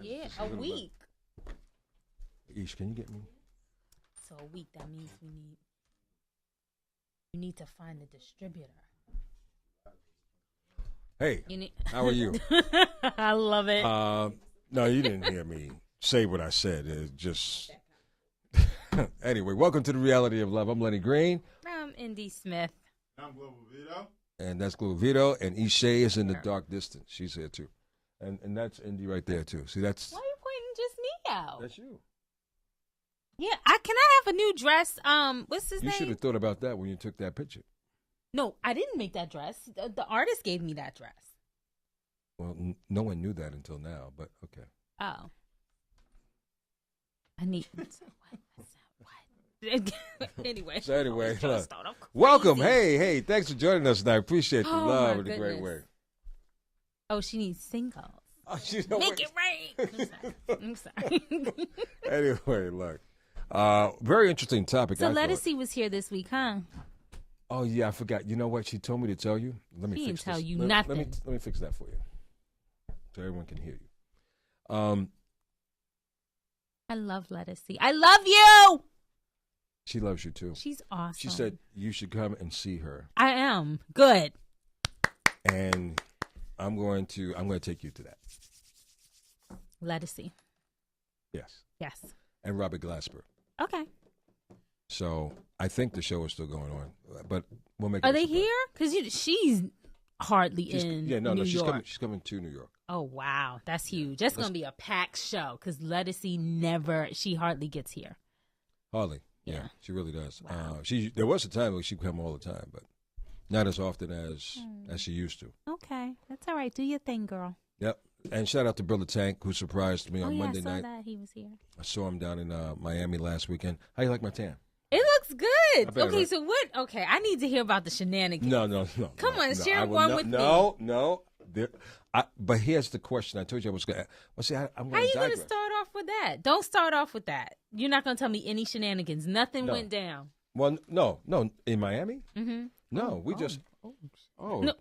Yeah, a week. Ish, can you get me? So a week, that means you need to find the distributor. Hey, how are you? I love it. No, you didn't hear me say what I said. It's just anyway. Welcome to the reality of love. I'm Lenny Green. I'm Indy Smith. I'm Global Vito. And that's Global Vito. And Ishe is in the dark distance. She's here too. And that's Indy right there too. See, that's. Why are you pointing just me out? That's you. Yeah, can I have a new dress? What's his name? You should have thought about that when you took that picture. No, I didn't make that dress. The artist gave me that dress. Well, no one knew that until now, but okay. Oh. I need. What? Anyway. So anyway, look, welcome. Hey, thanks for joining us tonight. Appreciate the love in a great way. Oh, she needs singles. Oh, Make it rain. I'm sorry. Anyway, look. Very interesting topic. So Lettucey was here this week, huh? Oh, yeah, I forgot. You know what? She told me to tell you. Let me she fix didn't tell this. you nothing. Let me fix that for you so everyone can hear you. I love Lettucey. I love you! She loves you, too. She's awesome. She said you should come and see her. I am. Good. And I'm going to take you to that. Lettucey. Yes. Yes. And Robert Glasper. Okay. So I think the show is still going on, but we'll make. Are they here? Because she's hardly in. Yeah, no, New she's York. coming. She's coming to New York. Oh wow, that's huge. That's gonna be a packed show because Lettucey she hardly gets here. Hardly. Yeah, she really does. Wow. There was a time where she'd come all the time, but not as often as she used to. Okay, that's all right. Do your thing, girl. Yep. And shout out to Brother Tank, who surprised me on Monday I saw night. that he was here. I saw him down in Miami last weekend. How you like my tan? It looks good. Okay, right? so what? Okay, I need to hear about the shenanigans. No. Come on, share one with me. No. But here's the question. I told you I was going to. Well, see, I'm How going you to going to start off with that? Don't start off with that. You're not going to tell me any shenanigans. Nothing went down. Well, no. In Miami? Mm-hmm. No, we just. Oh, No.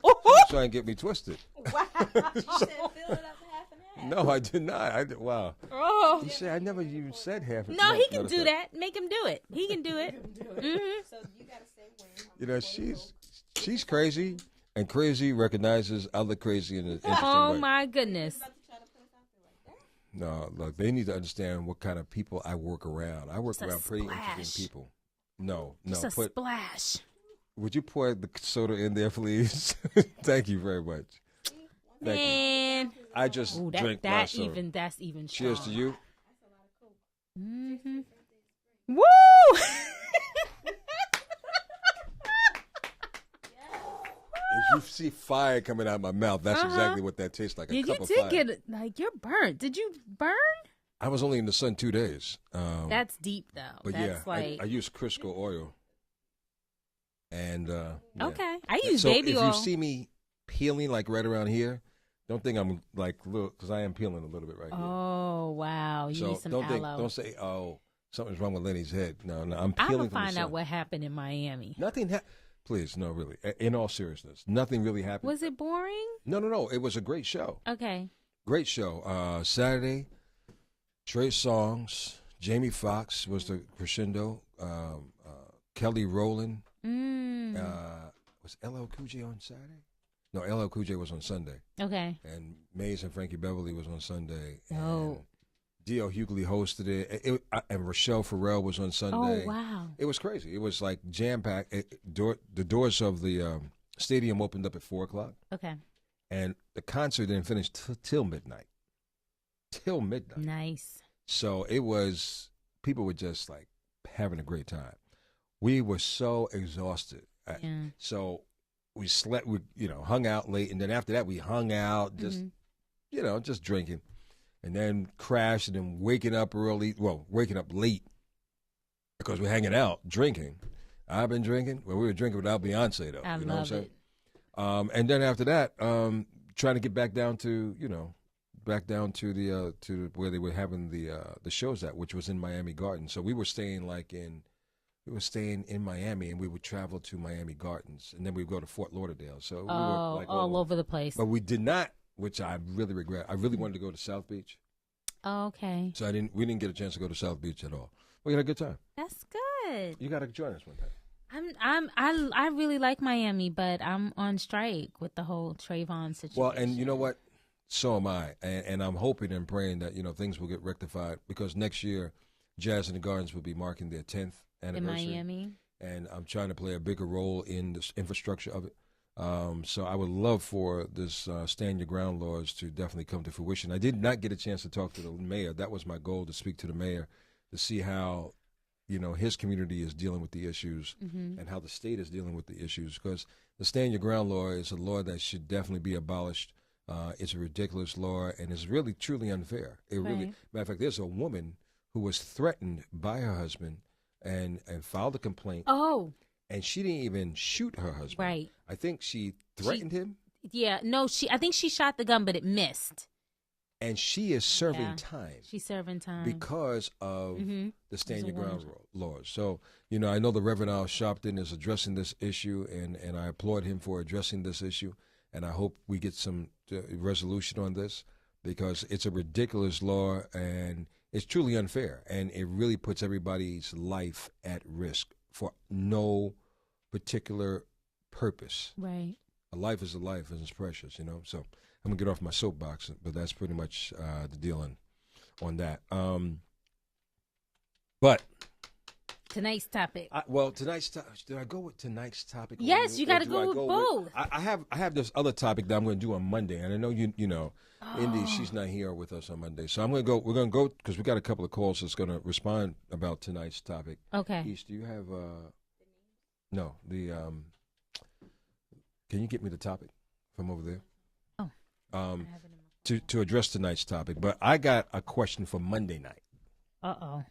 trying to get me twisted. Wow. You said fill it up half and half. No, I did not. Wow. Oh. You say I never even said half. No, he can do that. Make him do it. He can do it. Mm-hmm. So you gotta say when. You know, she's crazy, and crazy recognizes other crazy in an interesting way. Oh my goodness. No, look, they need to understand what kind of people I work around. I work Just a around pretty splash. interesting people. No. Just a splash. Would you pour the soda in there, please? Thank you very much. Thank you. Man. I just drink my soda. That's even Cheers strong. to you. Mm-hmm. Woo! If you see fire coming out of my mouth, that's exactly what that tastes like. A cup of fire. You did get like you're burnt. Did you burn? I was only in the sun 2 days. That's deep though. But that's I use Crisco oil. And okay, I use so baby oil. If you see me peeling like right around here, don't think I'm like look because I am peeling a little bit right here. Oh wow, you need some don't aloe. Don't say something's wrong with Lenny's head. No, I'm peeling. I'm gonna from the find sun. out what happened in Miami. Nothing. Please, no, really. In all seriousness, nothing really happened. Was it boring? No. It was a great show. Okay. Great show. Saturday, Trey Songz, Jamie Foxx was the crescendo. Kelly Rowland. Was LL Cool J on Saturday? No, LL Cool J was on Sunday. Okay. And Maze and Frankie Beverly was on Sunday. Oh. And D.L. Hughley hosted it. And Rochelle Farrell was on Sunday. Oh, wow. It was crazy. It was like jam-packed. The doors of the stadium opened up at 4 o'clock. Okay. And the concert didn't finish till midnight. Till midnight. Nice. So it was, people were just like having a great time. We were so exhausted. Yeah. So we slept, we hung out late. And then after that, we hung out, just, just drinking. And then crashed and then waking up late because we're hanging out, drinking. I've been drinking. Well, we were drinking without Beyonce, though. I you know love what I'm saying? And then after that, trying to get back down to, to where they were having the shows at, which was in Miami Gardens. So we were staying in Miami, and we would travel to Miami Gardens, and then we'd go to Fort Lauderdale. So we were like all over the place. But we did not, which I really regret. I really wanted to go to South Beach. Oh, okay. So we didn't get a chance to go to South Beach at all. We had a good time. That's good. You got to join us one time. I really like Miami, but I'm on strike with the whole Trayvon situation. Well, and you know what? So am I, and I'm hoping and praying that things will get rectified, because next year, Jazz in the Gardens will be marking their 10th anniversary in Miami, and I'm trying to play a bigger role in this infrastructure of it. So I would love for this stand your ground laws to definitely come to fruition. I did not get a chance to talk to the mayor. That was my goal, to speak to the mayor to see how his community is dealing with the issues and how the state is dealing with the issues, because the stand your ground law is a law that should definitely be abolished. It's a ridiculous law, and it's really truly unfair. Matter of fact, there's a woman who was threatened by her husband and filed a complaint. Oh. And she didn't even shoot her husband. Right. I think she threatened him. Yeah. No, I think she shot the gun, but it missed. And she is serving time. She's serving time. Because of the stand your ground laws. So, I know the Reverend Al Sharpton is addressing this issue, and I applaud him for addressing this issue. And I hope we get some resolution on this, because it's a ridiculous law and it's truly unfair. And it really puts everybody's life at risk for no particular purpose. Right. A life is a life, and it's precious, So I'm going to get off my soapbox, but that's pretty much the deal on that. But tonight's topic. Did I go with tonight's topic? Yes, you got to go with both. I have this other topic that I'm going to do on Monday, and I know Indy, she's not here with us on Monday, so we're going to go because we got a couple of calls that's going to respond about tonight's topic. Okay. East, do you have no the Can you get me the topic from over there? Oh. To address tonight's topic, but I got a question for Monday night. Uh-oh.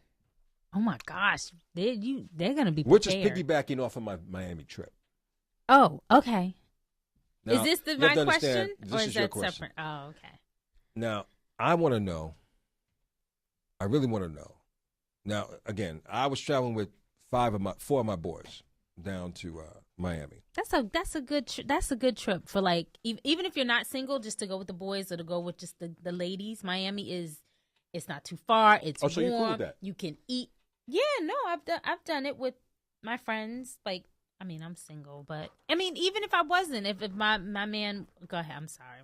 Oh my gosh, they're gonna be prepared. We're just piggybacking off of my Miami trip. Oh, okay. Now, is this my question, or is that question. separate? Oh, okay. Now, I want to know. I really want to know. Now, again, I was traveling with four of my boys down to Miami. That's a good trip for, like, even if you're not single, just to go with the boys or to go with just the ladies. Miami it's not too far. It's warm. So you're cool with that? You can eat. Yeah, no, I've done it with my friends. Like, I mean, I'm single, but I mean, even if I wasn't, if my man, go ahead. I'm sorry.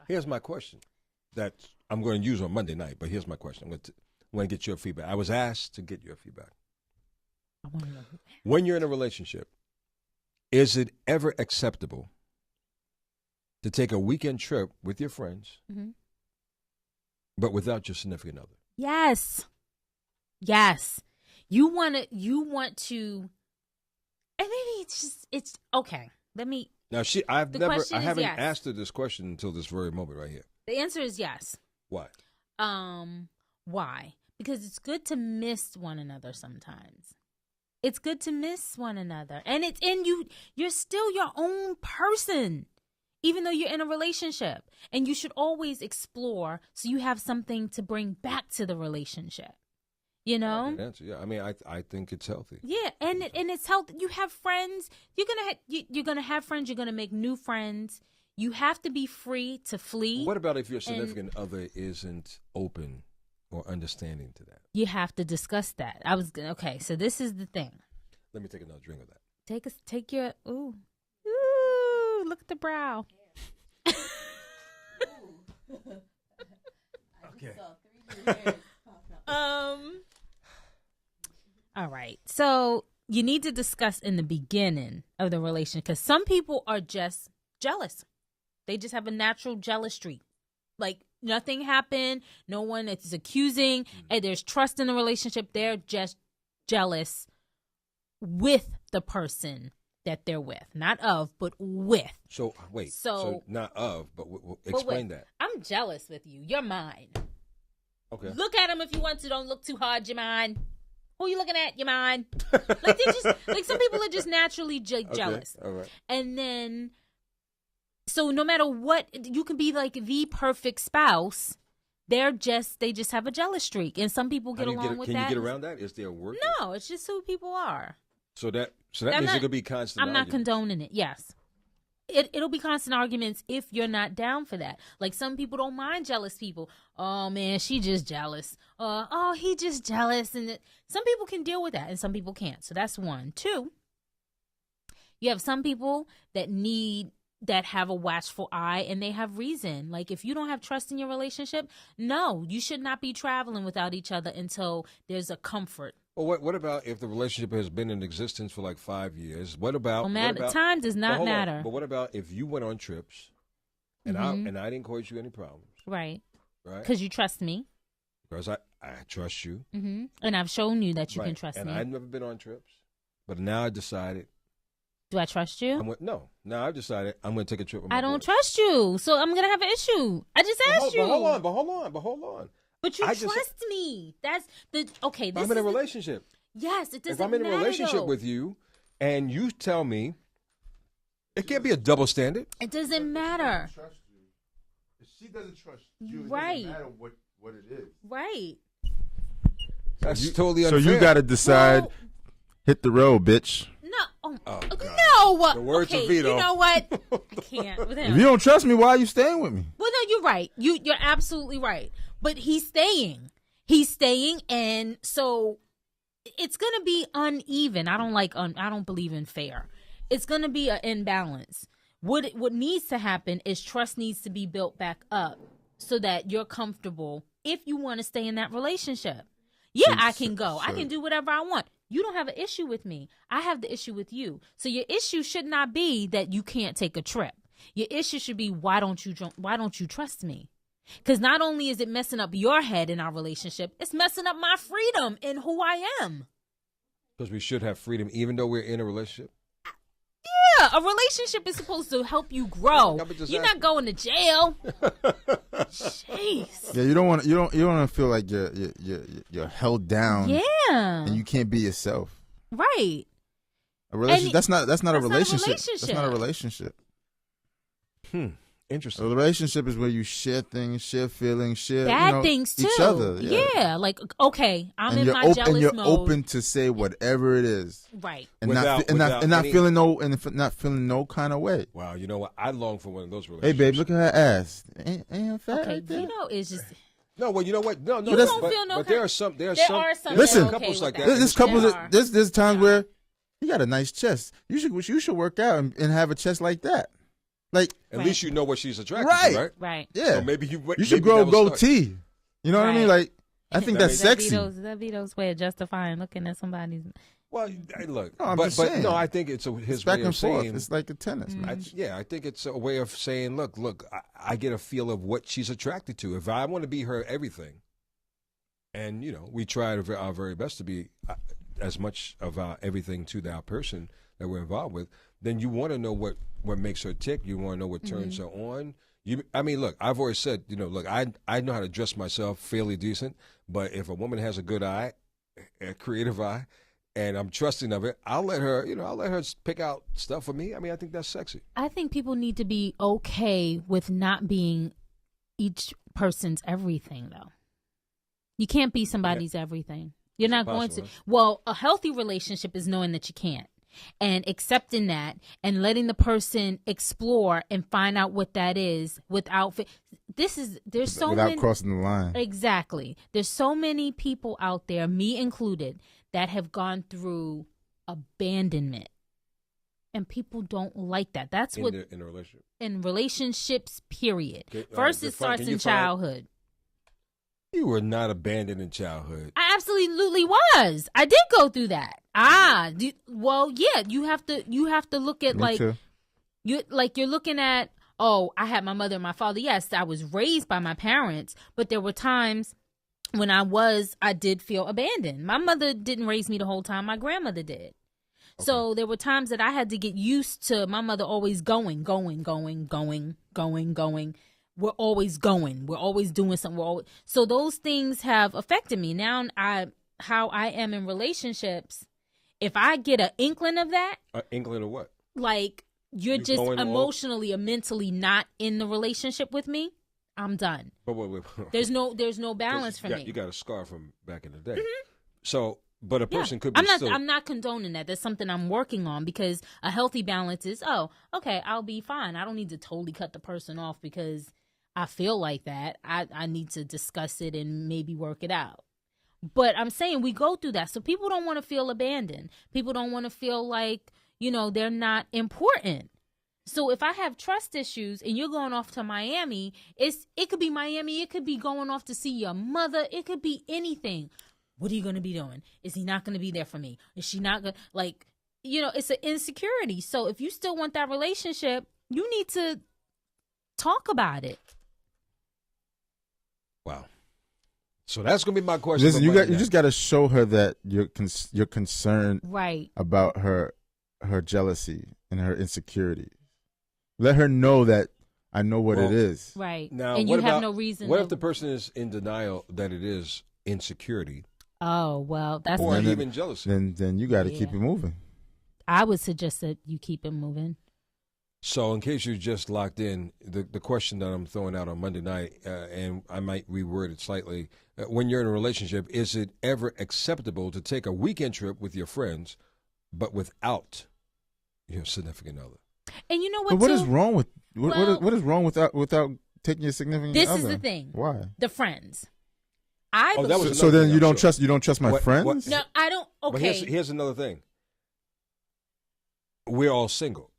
Here's my question that I'm going to use on Monday night. But here's my question. I'm going to get your feedback. I was asked to get your feedback. I want to know. When you're in a relationship, is it ever acceptable to take a weekend trip with your friends, but without your significant other? Yes. You want to, and maybe it's okay. Let me. Now I haven't asked her this question until this very moment right here. The answer is yes. Why? Why? Because it's good to miss one another sometimes. It's good to miss one another. And it's in you. You're still your own person, even though you're in a relationship. And you should always explore so you have something to bring back to the relationship. You know? Answer. Yeah, I mean, I think it's healthy. Yeah, and it's healthy. You have friends. You're gonna have friends. You're gonna make new friends. You have to be free to flee. What about if your significant other isn't open or understanding to that? You have to discuss that. Okay. So this is the thing. Let me take another drink of that. Take your ooh, look at the brow. Okay. All right. So you need to discuss in the beginning of the relationship, because some people are just jealous. They just have a natural jealous streak. Like, nothing happened. No one is accusing. And there's trust in the relationship. They're just jealous with the person that they're with. Not of, but with. So, wait. So not of, but explain that. I'm jealous with you. You're mine. Okay. Look at them if you want to. Don't look too hard. You're mine. Who you looking at? You're mine. Like some people are just naturally jealous. Okay. All right. And then, so no matter what, you can be like the perfect spouse. They just have a jealous streak, and some people get along with that. Can you get around that? Is there a word? No, it's just who people are. So that means it could be constant. I'm not condoning it. Yes. it'll be constant arguments if you're not down for that. Like, some people don't mind jealous people. Oh man, she just jealous. Oh, he just jealous. And some people can deal with that and some people can't. So that's one. Two, you have some people that have a watchful eye, and they have reason. Like, if you don't have trust in your relationship, no, you should not be traveling without each other until there's a comfort. Well, what about if the relationship has been in existence for like 5 years? What about? Time does not matter. But what about if you went on trips, and I didn't cause you any problems? Right. Right. Because you trust me. Because I trust you. Mm-hmm. And I've shown you that you can trust me. And I've never been on trips, but now I decided. Do I trust you? No. Now I've decided I'm going to take a trip with my I don't boys. trust you, so I'm going to have an issue. I just asked you. But hold on. But you trust me. That's the okay. I'm in a relationship. Yes, it doesn't matter. If I'm in a relationship with you, and you tell me, it can't be a double standard. It doesn't matter. If she doesn't trust you, right? It doesn't matter what it is. Right. That's totally unfair. So you got to decide. Hit the road, bitch. No. Oh, no. The words of okay, Vito. you know what? I can't with him. If you don't trust me, why are you staying with me? Well, no, you're right. You're absolutely right. But he's staying, and so it's gonna be uneven. I don't believe in fair. It's gonna be an imbalance. What needs to happen is trust needs to be built back up so that you're comfortable if you want to stay in that relationship. Yeah, I can go. I can do whatever I want. You don't have an issue with me. I have the issue with you. So your issue should not be that you can't take a trip. Your issue should be why don't you trust me? Because not only is it messing up your head in our relationship, it's messing up my freedom in who I am. Because we should have freedom even though we're in a relationship. Yeah, a relationship is supposed to help you grow. You're not going to jail. Jeez. Yeah, you don't want to feel like you're held down. Yeah. And you can't be yourself. Right. A relationship. That's not a relationship. That's not a relationship. Interesting. A relationship is where you share things, share feelings, share bad things too. Each other. Yeah. Like, okay, I'm in my jealous and you're mode. open to say whatever it is. Right. And not feeling no kind of way. Wow, you know what? I long for one of those Hey relationships. babe, look at her ass. Ain't fat Okay, right there? it's just. No, well, you know what? No. You don't feel no. But there are some. Listen, couples like that. There's times where you got a nice chest. You should work out and have a chest like that. Like at least you know what she's attracted to, right? Right. Yeah. So maybe you should grow a goatee. You know what I mean? Like I think that's sexy. That Vito's way of justifying looking at somebody's. Well, look, no, but no, I think it's his back way and of saying. forth. It's like a tennis match. I think it's a way of saying, look, I get a feel of what she's attracted to. If I want to be her everything, and we try our very best to be as much of our everything to that person that we're involved with, then you want to know what makes her tick. You want to know what turns her on. Look, I've always said, look, I know how to dress myself fairly decent, but if a woman has a good eye, a creative eye, and I'm trusting of it, I'll let her pick out stuff for me. I think that's sexy. I think people need to be okay with not being each person's everything, though. You can't be somebody's everything. You're not going to. Well, a healthy relationship is knowing that you can't. And accepting that and letting the person explore and find out what that is without crossing the line. Exactly. There's so many people out there, me included, that have gone through abandonment. And people don't like that. That's in a relationship. In relationships, period. Okay, First, it starts in childhood. You were not abandoned in childhood. I absolutely was. I did go through that. Well, yeah. You have to look at you're looking at. Oh, I had my mother and my father. Yes, I was raised by my parents, but there were times when I did feel abandoned. My mother didn't raise me the whole time. My grandmother did. Okay. So there were times that I had to get used to my mother always going. We're always going. We're always doing something. So those things have affected me. Now how I am in relationships, if I get an inkling of that. An inkling of what? Like you're just emotionally or mentally not in the relationship with me, I'm done. But wait. There's no balance for me. You got a scar from back in the day. Mm-hmm. So But a person could be I'm not condoning that. That's something I'm working on, because a healthy balance is, okay, I'll be fine. I don't need to totally cut the person off because I feel like that. I need to discuss it and maybe work it out. But I'm saying we go through that. So people don't want to feel abandoned. People don't want to feel like, they're not important. So if I have trust issues and you're going off to Miami, it could be Miami. It could be going off to see your mother. It could be anything. What are you going to be doing? Is he not going to be there for me? Is she not going to, it's an insecurity. So if you still want that relationship, you need to talk about it. Wow. So that's going to be my question. Listen, you just got to show her that you're concerned about her jealousy and her insecurity. Let her know that I know what it is. Right. Now, and you have no reason. What if the person is in denial that it is insecurity? Oh, well, that's or even jealousy. Then you got to keep it moving. I would suggest that you keep it moving. So in case you're just locked in, the question that I'm throwing out on Monday night, and I might reword it slightly, when you're in a relationship, is it ever acceptable to take a weekend trip with your friends, but without your significant other? And you know what? But what is wrong with what is wrong without taking your significant other? This is the thing. Why? The friends. So then you don't trust my friends? No, I don't. Okay. But here's another thing. We're all single.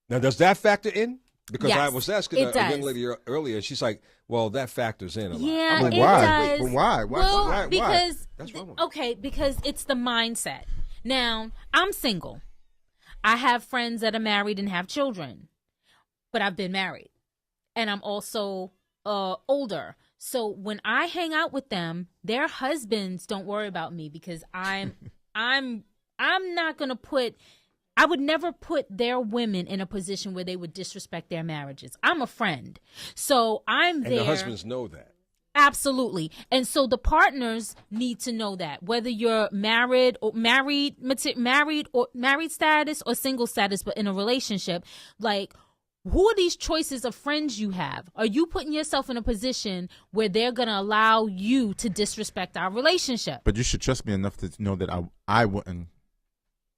Now, does that factor in? Because I was asking a young lady earlier. She's like, "Well, that factors in a lot." Yeah, like, it why? does. But why? Why? Because that's wrong. Okay, because it's the mindset. Now, I'm single. I have friends that are married and have children, but I've been married, and I'm also older. So when I hang out with them, their husbands don't worry about me because I'm not gonna put. I would never put their women in a position where they would disrespect their marriages. I'm a friend, so I'm there. And the husbands know that. Absolutely. And so the partners need to know that, whether you're married status or single status, but in a relationship, like, who are these choices of friends you have? Are you putting yourself in a position where they're going to allow you to disrespect our relationship? But you should trust me enough to know that I wouldn't.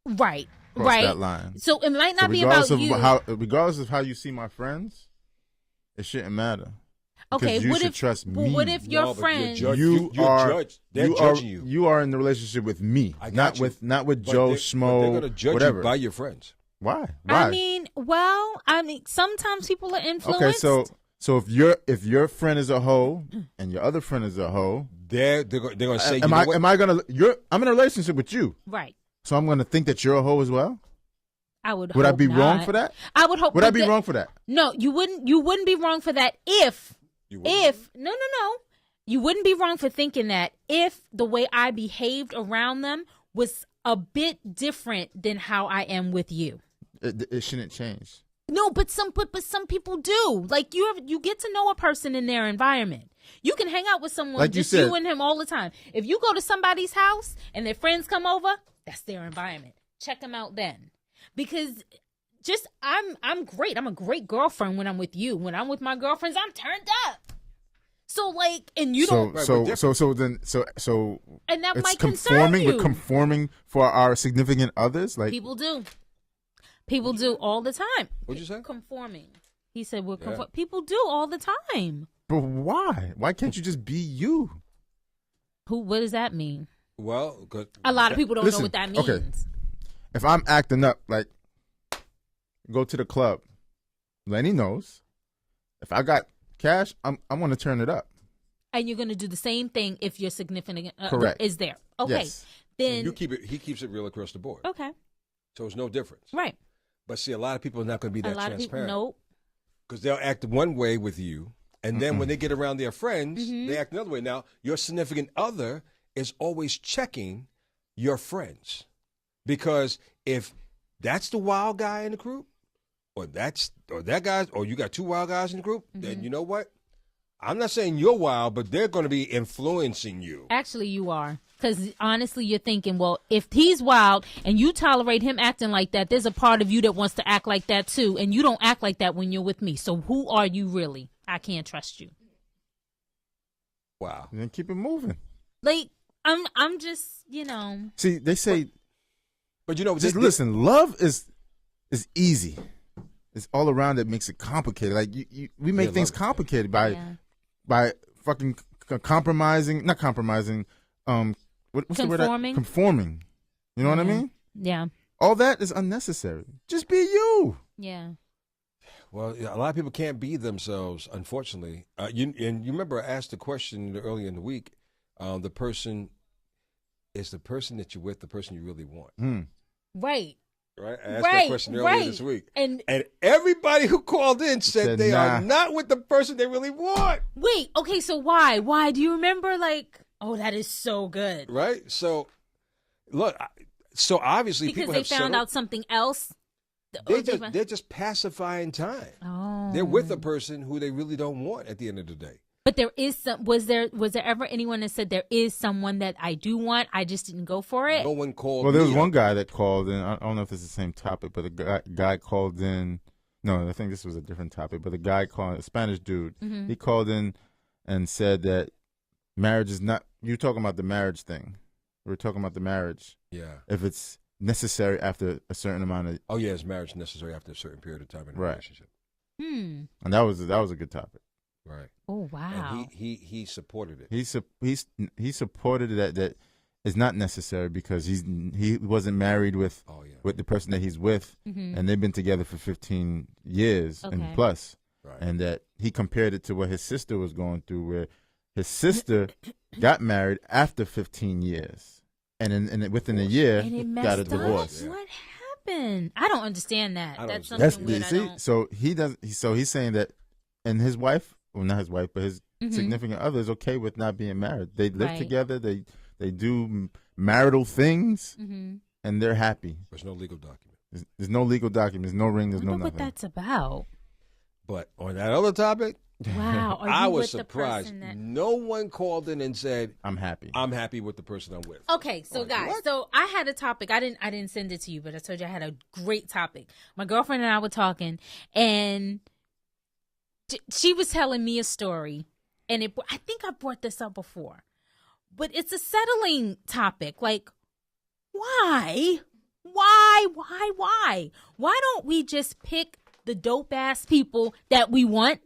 Right. Cross that line. So it might not be about you. Regardless of how you see my friends, it shouldn't matter. Okay, you should trust me. But what if your friend? They're judging you. You are in the relationship with me, not with Joe Schmo. They're going to judge you by your friends. Why? I mean, sometimes people are influenced. Okay, so if your friend is a hoe and your other friend is a hoe, they're going to say, I'm in a relationship with you, right? So I'm going to think that you're a hoe as well. Would I be wrong for that? I would hope. Would I be wrong for that? No, you wouldn't. You wouldn't be wrong for that if no. You wouldn't be wrong for thinking that if the way I behaved around them was a bit different than how I am with you. It shouldn't change. No, but some people do. Like you get to know a person in their environment. You can hang out with someone like just you and him all the time. If you go to somebody's house and their friends come over, that's their environment. Check them out then. Because I'm great. I'm a great girlfriend when I'm with you. When I'm with my girlfriends, I'm turned up. So and you don't. So and that it's might concern you. We're conforming for our significant others. Like people do. People do all the time. What'd you say? Conforming. He said we're people do all the time. But why? Why can't you just be you? What does that mean? Well, a lot of people don't know what that means. Okay. If I'm acting up, like go to the club, Lenny knows. If I got cash, I'm going to turn it up. And you're going to do the same thing if your significant Correct. is there. Okay. Yes. Then you keep it. He keeps it real across the board. Okay. So it's no difference. Right. But see, a lot of people are not going to be that transparent. Nope. Because they'll act one way with you, and then when they get around their friends, they act another way. Now, your significant other is always checking your friends. Because if that's the wild guy in the group, or that guy, or you got two wild guys in the group, then you know what? I'm not saying you're wild, but they're going to be influencing you. Actually, you are. Because honestly, you're thinking, well, if he's wild and you tolerate him acting like that, there's a part of you that wants to act like that too. And you don't act like that when you're with me. So who are you really? I can't trust you. Wow. Then keep it moving. Like, I'm just, See, they say, but just listen. Love is easy. It's all around that makes it complicated. Like we make things complicated by fucking compromising. Not compromising. What's the word? Conforming. You know what I mean? Yeah. All that is unnecessary. Just be you. Yeah. Well, a lot of people can't be themselves, unfortunately. You remember I asked the question earlier in the week. The person is the person that you're with, the person you really want. Right. Right. I asked that question earlier this week, and everybody who called in said they are not with the person they really want. Wait. Okay. So why? Why do you remember? Like, oh, that is so good. Right. So, look. So obviously, because people they have found out something else. They're just pacifying time. Oh. They're with a person who they really don't want at the end of the day. But there is some. Was there ever anyone that said there is someone that I do want? I just didn't go for it. No one called. Well, there was one guy that called in. I don't know if it's the same topic, but a guy called in. No, I think this was a different topic. But a guy called, a Spanish dude, he called in and said that marriage is not. You're talking about the marriage thing. We're talking about the marriage. Yeah. If it's necessary after a certain amount of. Oh yeah, is marriage necessary after a certain period of time in a relationship? And that was a good topic. Right. Oh wow. And he supported it. He supported that it's not necessary because he wasn't married with the person that he's with, and they've been together for 15 years and plus, and that he compared it to what his sister was going through, where his sister got married after 15 years, and within a year got a divorce. What happened? I don't understand that. That's something weird. See, so he's saying that, and his wife. Well, not his wife, but his significant other is okay with not being married. They live together. They do marital things, and they're happy. There's no legal document. There's no legal document. There's no ring. There's no nothing. What that's about? But on that other topic, wow, I was surprised. No one called in and said, "I'm happy. I'm happy with the person I'm with." Okay, so guys, so I had a topic. I didn't send it to you, but I told you I had a great topic. My girlfriend and I were talking, and she was telling me a story, and I think I brought this up before, but it's a settling topic. Like, why? Why don't we just pick the dope ass people that we want?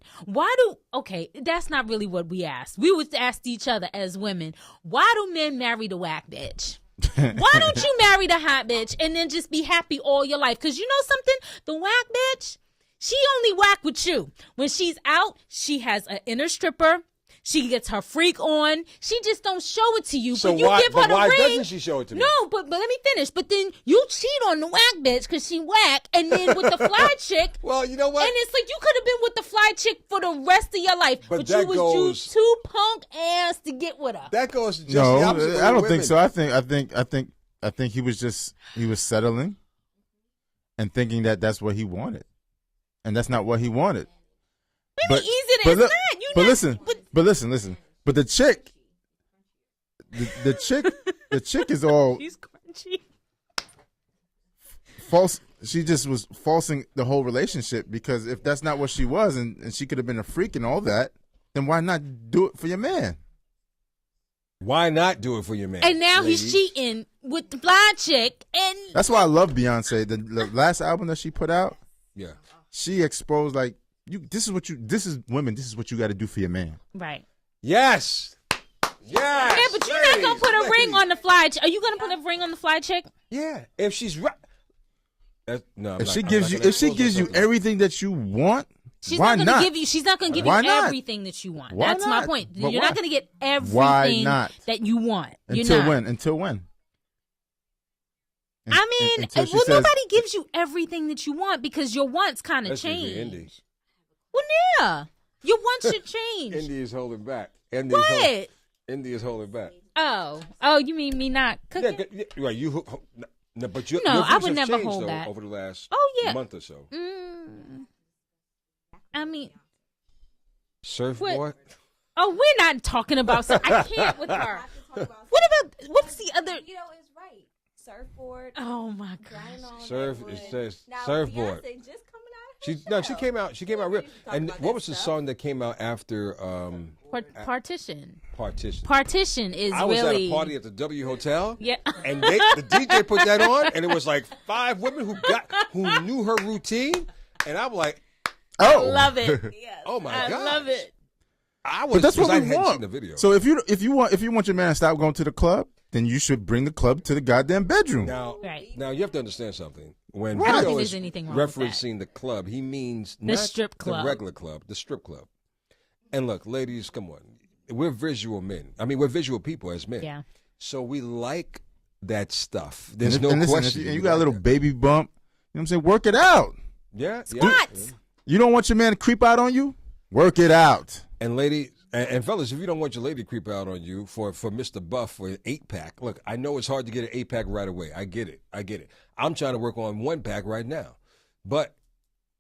Okay, that's not really what we asked. We would ask each other as women, why do men marry the whack bitch? Why don't you marry the hot bitch and then just be happy all your life? Because you know something? The whack bitch, she only whack with you. When she's out, she has an inner stripper. She gets her freak on. She just don't show it to you. So but you give her the why ring. Doesn't she show it to me? No, but let me finish. But then you cheat on the whack bitch because she whack, and then with the fly chick. Well, you know what? And it's like you could have been with the fly chick for the rest of your life, but you was used too punk ass to get with her. That goes just the opposite. I don't think so. I think he was settling and thinking that that's what he wanted, and that's not what he wanted. Maybe it's not. But listen. But the chick, the chick is all she's crunchy. False. She just was falsing the whole relationship, because if that's not what she was, and she could have been a freak and all that, then why not do it for your man? Why not do it for your man? And now he's cheating with the fly chick, and that's why I love Beyonce. The last album that she put out, she exposed like. This is what you got to do for your man. Right. Yes. Yeah, but you're not gonna put a ring on the fly chick. Are you gonna put a ring on the fly chick? Yeah, if she's right. No, if she gives you everything that you want, she's not gonna give you. She's not gonna give you everything that you want. That's my point. You're not gonna get everything that you want. Until when? I mean, nobody gives you everything that you want, because your wants kind of change. Well, yeah, your wants should change. Indy is holding back. Indy is holding back. Oh, you mean me not cooking? Yeah, right. No, but your I would have never changed, hold though, that over the last month or so. I mean, surfboard. Oh, we're not talking about. I can't with her. What's the other? You know, it's right. Surfboard. Oh my God. It says surfboard. Beyonce just coming out. She came out real. And what was the song that came out after Partition? Partition. Partition is I was really... at a party at the W Hotel. Yeah. And the DJ put that on, and it was like 5 women who knew her routine, and I was like, oh, I love it. Yes. Oh my God, I love it. But that's what we want. Seen the video. So if you want your man to stop going to the club, then you should bring the club to the goddamn bedroom. Now you have to understand something. When I don't Vito think is there's anything wrong with referencing the club, he means the not strip club, the regular club, the strip club. And look, ladies, come on, we're visual men. I mean, we're visual people as men. Yeah. So we like that stuff. There's no listen, question. If you got a little baby bump, you know what I'm saying? Work it out. Yeah. Squats. Yeah. You don't want your man to creep out on you? Work it out. And ladies, and fellas, if you don't want your lady to creep out on you for Mr. Buff for an 8-pack, look, I know it's hard to get an 8-pack right away. I get it. I'm trying to work on 1-pack right now. But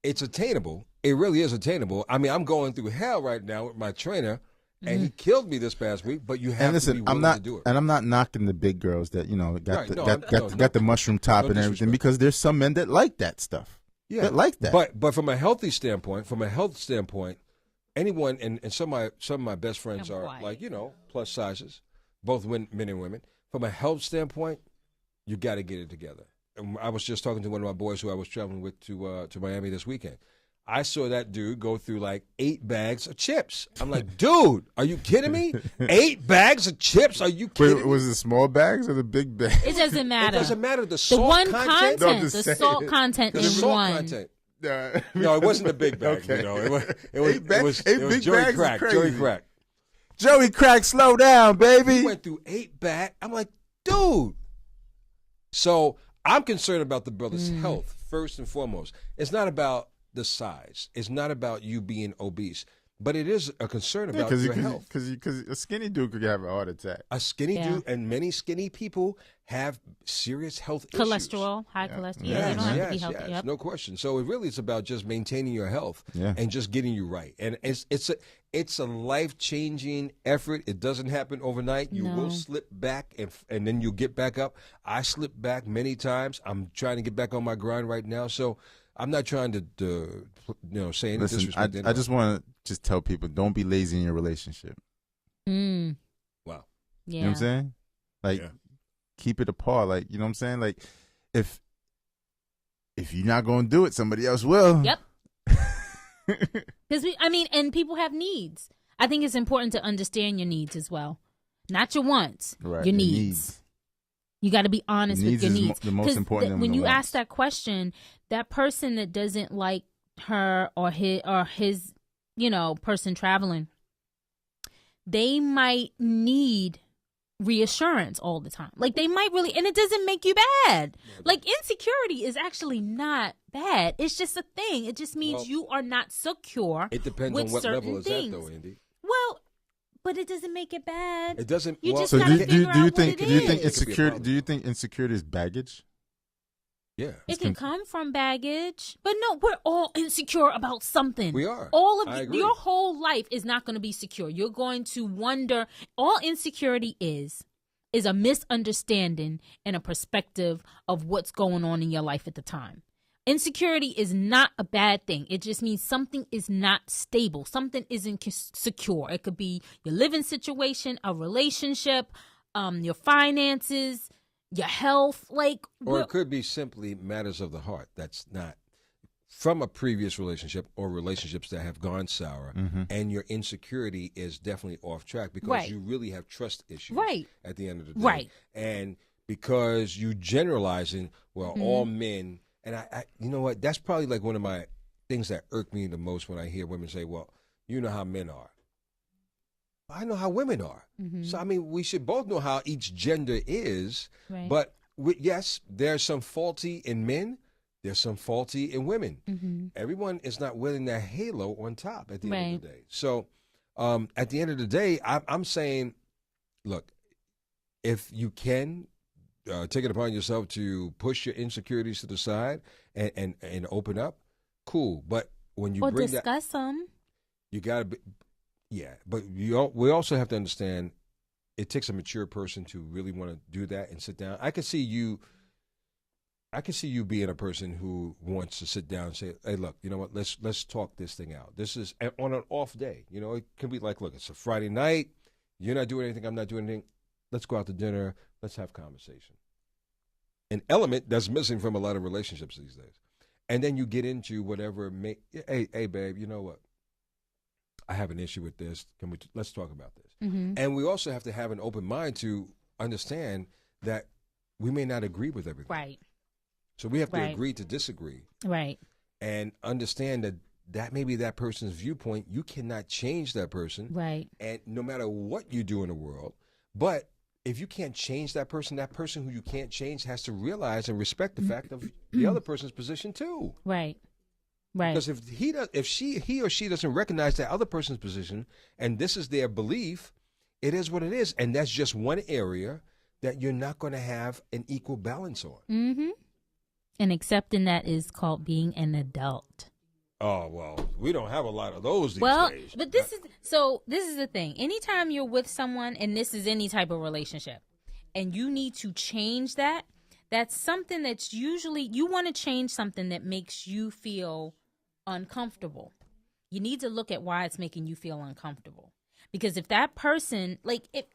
it's attainable. It really is attainable. I mean, I'm going through hell right now with my trainer, and he killed me this past week, but you have to be willing to do it. And I'm not knocking the big girls that, got the mushroom top and everything, because there's some men that like that stuff. Yeah. That like that. But from a health standpoint, anyone, and some of my best friends are like, plus sizes, both men and women. From a health standpoint, you got to get it together. And I was just talking to one of my boys who I was traveling with to Miami this weekend. I saw that dude go through like 8 bags of chips. I'm like, dude, are you kidding me? 8 bags of chips? Are you kidding me? Was it small bags or the big bags? It doesn't matter. It doesn't matter. The salt content. The salt content is one. Content. No, it wasn't the big bag. Okay. It was Joey Crack. Joey Crack, slow down, baby. He went through 8 bags. I'm like, dude. So I'm concerned about the brother's health first and foremost. It's not about the size. It's not about you being obese, but it is a concern about your health. Because a skinny dude could have a heart attack. A skinny dude, and many skinny people have serious health issues. Cholesterol, high cholesterol. Yeah, you don't have to be healthy. Yes, no question. So it really is about just maintaining your health and just getting you right. And it's a life-changing effort. It doesn't happen overnight. You will slip back, and then you'll get back up. I slipped back many times. I'm trying to get back on my grind right now. So I'm not trying to say any disrespect. I just want to tell people, don't be lazy in your relationship. Wow. Yeah. You know what I'm saying? Like, keep it apart. Like, you know what I'm saying? Like, if you're not going to do it, somebody else will. Yep. Because and people have needs. I think it's important to understand your needs as well, not your wants. Right. Your needs. You got to be honest with your needs. The most important. When you ask that question, that person that doesn't like her or his person traveling, they might need reassurance all the time. Like, they might really, and it doesn't make you bad. Like, insecurity is actually not bad. It's just a thing. It just means you are not secure. It depends on what level is that, though, Indy. Well, but it doesn't make it bad. It doesn't. You just so gotta do figure you out think what it is. insecurity? Do you think insecurity is baggage? Yeah. It can come from baggage, but no, we're all insecure about something. We are. All of your whole life is not going to be secure. You're going to wonder. All insecurity is a misunderstanding and a perspective of what's going on in your life at the time. Insecurity is not a bad thing. It just means something is not stable. Something isn't secure. It could be your living situation, a relationship, your finances, your health, or it could be simply matters of the heart. That's not from a previous relationship or relationships that have gone sour, and your insecurity is definitely off track because you really have trust issues at the end of the day. And because you generalizing, all men, and I you know what, that's probably like one of my things that irk me the most when I hear women say, well, you know how men are. I know how women are. So, we should both know how each gender is. Right. But, yes, there's some faulty in men. There's some faulty in women. Everyone is not wearing that halo on top at the end of the day. So, at the end of the day, I'm saying, look, if you can take it upon yourself to push your insecurities to the side and open up, cool. But when you bring discuss them, you got to be. Yeah, but we also have to understand it takes a mature person to really want to do that and sit down. I can see you I can see you being a person who wants to sit down and say, "Hey, look, you know what? Let's talk this thing out. This is on an off day. You know, it can be like, look, it's a Friday night. You're not doing anything. I'm not doing anything. Let's go out to dinner. Let's have conversation." An element that's missing from a lot of relationships these days. And then you get into whatever. Hey, babe, you know what? I have an issue with this. Let's talk about this. Mm-hmm. And we also have to have an open mind to understand that we may not agree with everything. Right. So we have to agree to disagree. Right. And understand that may be that person's viewpoint. You cannot change that person. Right. And no matter what you do in the world. But if you can't change that person who you can't change has to realize and respect the fact of the other person's position too. Right. Right. Because if he or she doesn't recognize that other person's position and this is their belief, it is what it is. And that's just one area that you're not going to have an equal balance on. Mm-hmm. And accepting that is called being an adult. Oh, well, we don't have a lot of those these days. But this is the thing. Anytime you're with someone, and this is any type of relationship, and you need to change that, that's something that's usually, you want to change something that makes you feel uncomfortable. You need to look at why it's making you feel uncomfortable. Because if that person, like, it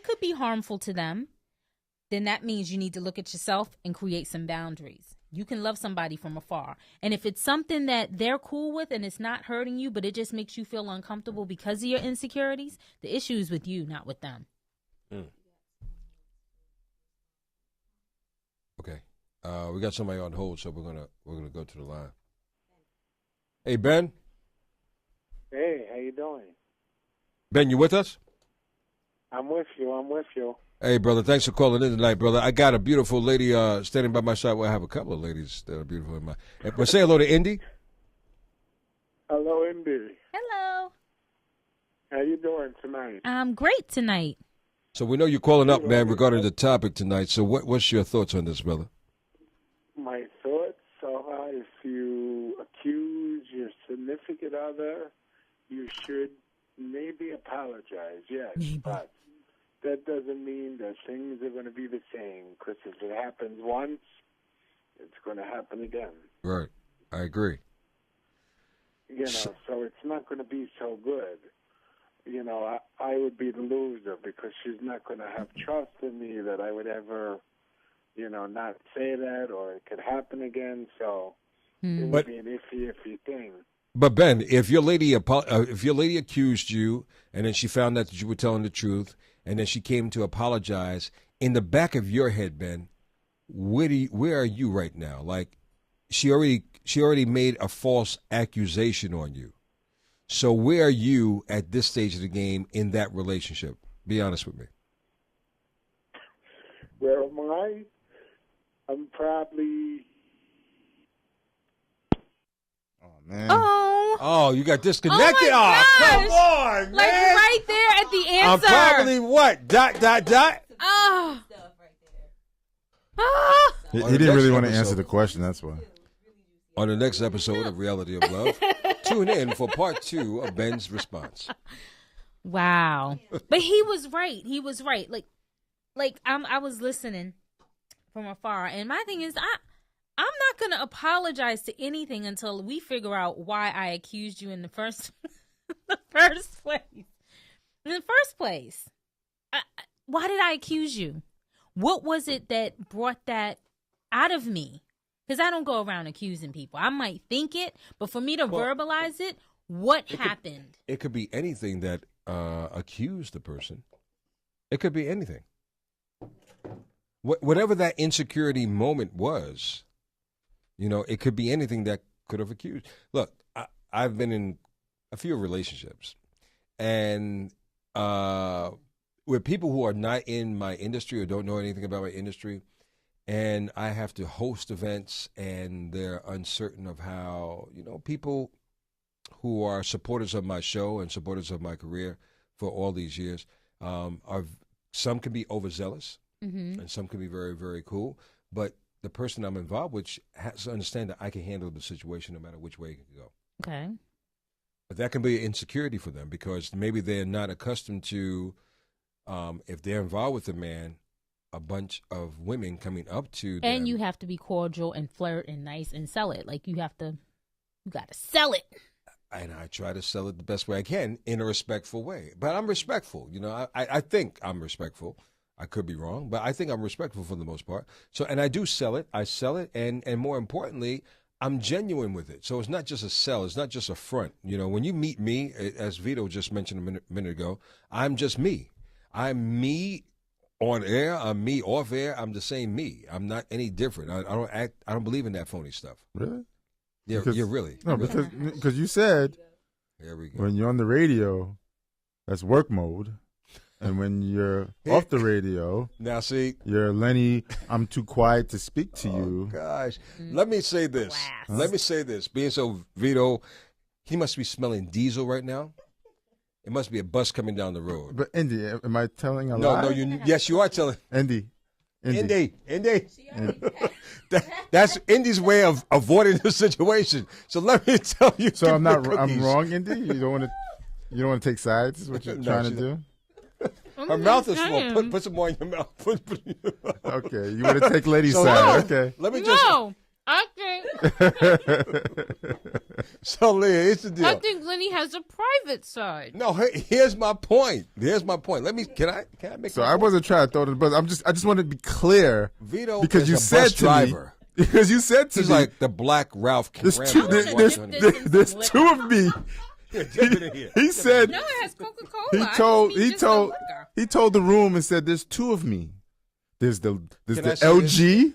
could be harmful to them, then that means you need to look at yourself and create some boundaries. You can love somebody from afar. And if it's something that they're cool with and it's not hurting you, but it just makes you feel uncomfortable because of your insecurities, the issue is with you, not with them. Okay. We got somebody on hold, so we're gonna go to the line. Hey, Ben. Hey, how you doing? Ben, you with us? I'm with you. Hey, brother, thanks for calling in tonight, brother. I got a beautiful lady standing by my side. Well, I have a couple of ladies that are beautiful in my. But say hello to Indy. Hello, Indy. Hello. How you doing tonight? I'm great tonight. So we know you're calling up, man, regarding the topic tonight. So what's your thoughts on this, brother? My thoughts are if you accuse your significant other, you should maybe apologize, yes. Maybe. But that doesn't mean that things are going to be the same, because if it happens once, it's going to happen again. Right. I agree. You know, so it's not going to be so good. You know, I would be the loser because she's not going to have trust in me that I would ever, you know, not say that, or it could happen again. So it would be an iffy thing. But Ben, if your lady accused you and then she found out that you were telling the truth and then she came to apologize, in the back of your head, Ben, where are you right now? Like, she already made a false accusation on you. So where are you at this stage of the game in that relationship? Be honest with me. Where am I? I'm probably... Oh, man. Oh, you got disconnected? Oh, my gosh. Come on, man. Like right there at the answer. I'm probably what? Dot. Oh. He didn't really want to answer the question, that's why. On the next episode of Reality of Love, tune in for part 2 of Ben's response. Wow. But he was right. Like I was listening from afar, and my thing is I'm not going to apologize to anything until we figure out why I accused you in the first place. In the first place. Why did I accuse you? What was it that brought that out of me? Because I don't go around accusing people. I might think it, but for me to verbalize it, what happened? It could be anything that accused the person. It could be anything. Whatever that insecurity moment was, you know, it could be anything that could have accused. Look, I've been in a few relationships, and with people who are not in my industry or don't know anything about my industry, and I have to host events, and they're uncertain of how, you know, people who are supporters of my show and supporters of my career for all these years some can be overzealous, and some can be very, very cool. But the person I'm involved with has to understand that I can handle the situation no matter which way it can go. Okay. But that can be an insecurity for them because maybe they're not accustomed to, if they're involved with a man, a bunch of women coming up to them. And you have to be cordial and flirt and nice and sell it. Like you got to sell it. And I try to sell it the best way I can in a respectful way. But I'm respectful. You know, I think I'm respectful. I could be wrong, but I think I'm respectful for the most part. So, and I do sell it. I sell it. And more importantly, I'm genuine with it. So it's not just a sell. It's not just a front. You know, when you meet me, as Vito just mentioned a minute ago, I'm just me. I'm me on air. I'm me off air. I'm the same me. I'm not any different. I don't believe in that phony stuff. Really? Yeah, you're really. No, because you said there we go. When you're on the radio, that's work mode. And when you're off the radio, now see, you're Lenny, I'm too quiet to speak to you. Gosh, let me say this. Class. Let me say this. Being so Vito, he must be smelling diesel right now. It must be a bus coming down the road. But Indy, am I telling a lie? No, yes, you are telling. Indy. That's Indy's way of avoiding the situation. So let me tell you. So I'm wrong, Indy. You don't want to take sides. Is what you're trying to do? Her mouth is full. Put some more in your mouth. Okay, you want to take Lenny's side. Okay. Let me just. No, I think. So, Leah, here's the deal. I think Lenny has a private side. No, here's my point. Here's my point. Can I make? So I wasn't trying to throw the bus. I just want to be clear. Vito because is you a said bus to driver. Me, because you said to He's me, like the black Ralph. There's two of me. He said. No, it has Coca-Cola. He told the room and said, "There's two of me. There's the LG,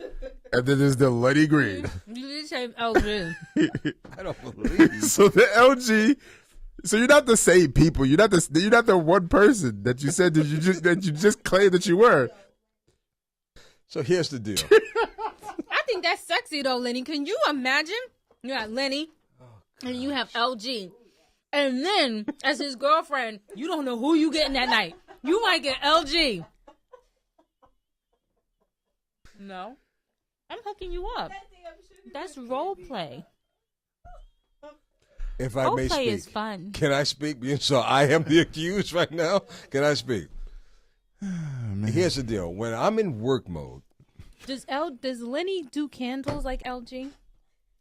and then there's the Lenny Green." You did say LG. I don't believe you. So the LG. So you're not the same people. You're not the one person that you said that you just claimed that you were. So here's the deal. I think that's sexy though, Lenny. Can you imagine? You got Lenny, and you have LG. And then, as his girlfriend, you don't know who you getting that night. You might get LG. No. I'm hooking you up. That's role play. If I may speak. Role play is fun. Can I speak? So I am the accused right now. Can I speak? Here's the deal. When I'm in work mode. Does Lenny do candles like LG?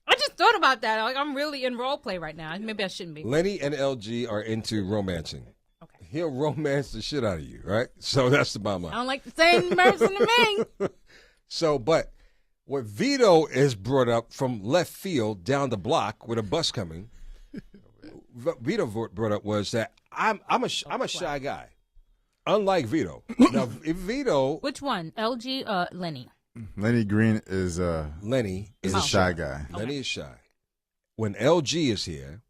I just thought about that. Like, I'm really in role play right now. Maybe I shouldn't be. Lenny and LG are into romancing. Okay. He'll romance the shit out of you, right? So that's the bottom line. I don't like the same person to me. So, but what Vito is brought up from left field down the block with a bus coming, Vito brought up was that I'm a shy guy, unlike Vito. Now, if Vito, which one, LG or Lenny? Lenny Green is Lenny is a shy guy. Lenny is shy. When LG is here,